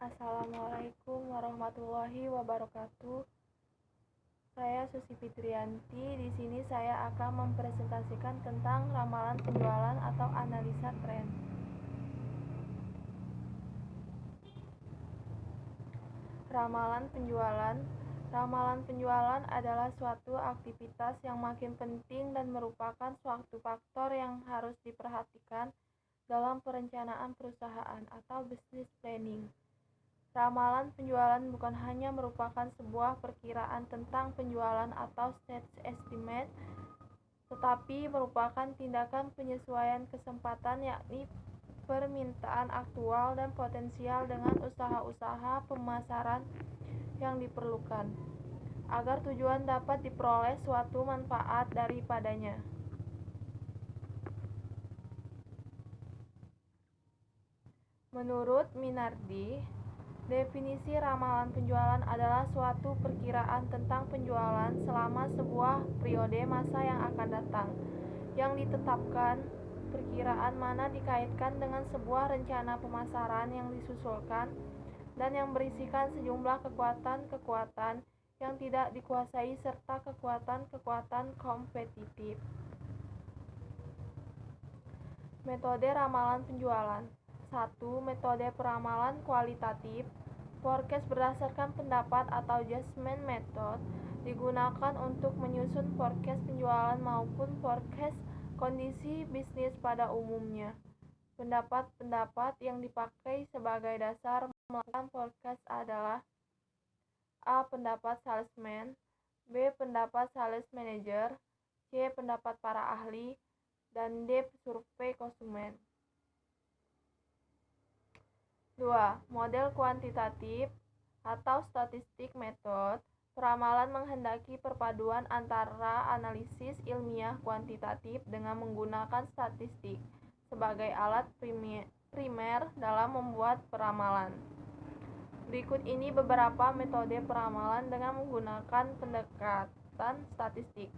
Assalamualaikum warahmatullahi wabarakatuh. Saya Susi Fitrianti. Di sini saya akan mempresentasikan tentang ramalan penjualan atau analisa tren. Ramalan penjualan. Ramalan penjualan adalah suatu aktivitas yang makin penting dan merupakan suatu faktor yang harus diperhatikan dalam perencanaan perusahaan atau business planning. Ramalan penjualan bukan hanya merupakan sebuah perkiraan tentang penjualan atau sales estimate, tetapi merupakan tindakan penyesuaian kesempatan, yakni permintaan aktual dan potensial dengan usaha-usaha pemasaran yang diperlukan, agar tujuan dapat diperoleh suatu manfaat daripadanya. Menurut Minardi, definisi ramalan penjualan adalah suatu perkiraan tentang penjualan selama sebuah periode masa yang akan datang, yang ditetapkan. Perkiraan mana dikaitkan dengan sebuah rencana pemasaran yang disusulkan dan yang berisikan sejumlah kekuatan-kekuatan yang tidak dikuasai serta kekuatan-kekuatan kompetitif. Metode ramalan penjualan. 1. Metode peramalan kualitatif. Forecast berdasarkan pendapat atau judgment method digunakan untuk menyusun forecast penjualan maupun forecast kondisi bisnis pada umumnya. Pendapat-pendapat yang dipakai sebagai dasar melakukan forecast adalah: A. Pendapat salesman, B. Pendapat sales manager, C. Pendapat para ahli, dan D. Survei konsumen. 2. Model kuantitatif atau statistik method. Peramalan menghendaki perpaduan antara analisis ilmiah kuantitatif dengan menggunakan statistik sebagai alat primer dalam membuat peramalan. Berikut ini beberapa metode peramalan dengan menggunakan pendekatan statistik.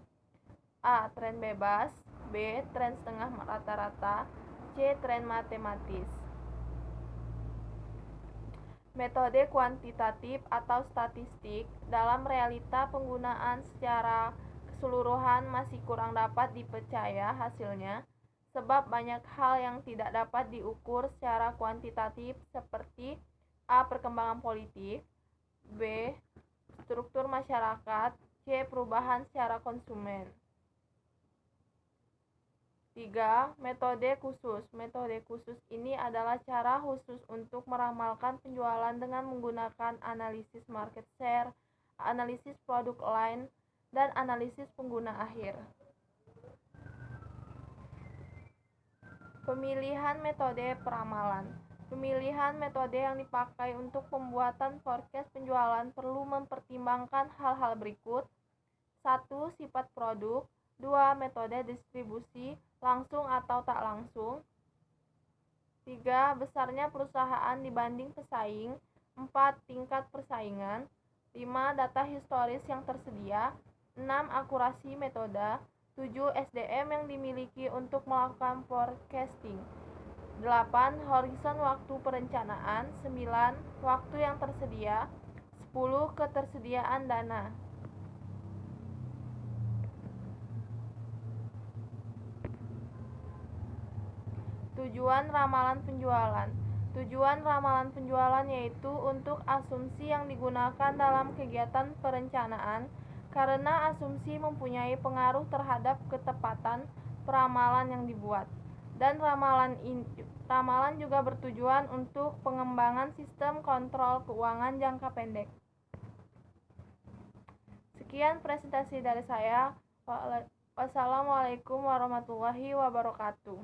A. Tren bebas, B. Tren setengah rata-rata, C. Tren matematis. Metode kuantitatif atau statistik dalam realita penggunaan secara keseluruhan masih kurang dapat dipercaya hasilnya, sebab banyak hal yang tidak dapat diukur secara kuantitatif seperti: A. Perkembangan politik, B. Struktur masyarakat, C. Perubahan secara konsumen. 3. Metode khusus. Metode khusus ini adalah cara khusus untuk meramalkan penjualan dengan menggunakan analisis market share, analisis produk line, dan analisis pengguna akhir. Pemilihan metode peramalan. Pemilihan metode yang dipakai untuk pembuatan forecast penjualan perlu mempertimbangkan hal-hal berikut. 1. Sifat produk. 2. Metode distribusi, langsung atau tak langsung. 3. Besarnya perusahaan dibanding pesaing. 4. Tingkat persaingan. 5. Data historis yang tersedia. 6. Akurasi metode. 7. SDM yang dimiliki untuk melakukan forecasting. 8. Horizon waktu perencanaan. 9. Waktu yang tersedia. 10. Ketersediaan dana. Tujuan ramalan penjualan. Tujuan ramalan penjualan yaitu untuk asumsi yang digunakan dalam kegiatan perencanaan, karena asumsi mempunyai pengaruh terhadap ketepatan peramalan yang dibuat. Dan ramalan juga bertujuan untuk pengembangan sistem kontrol keuangan jangka pendek. Sekian presentasi dari saya. Wassalamualaikum warahmatullahi wabarakatuh.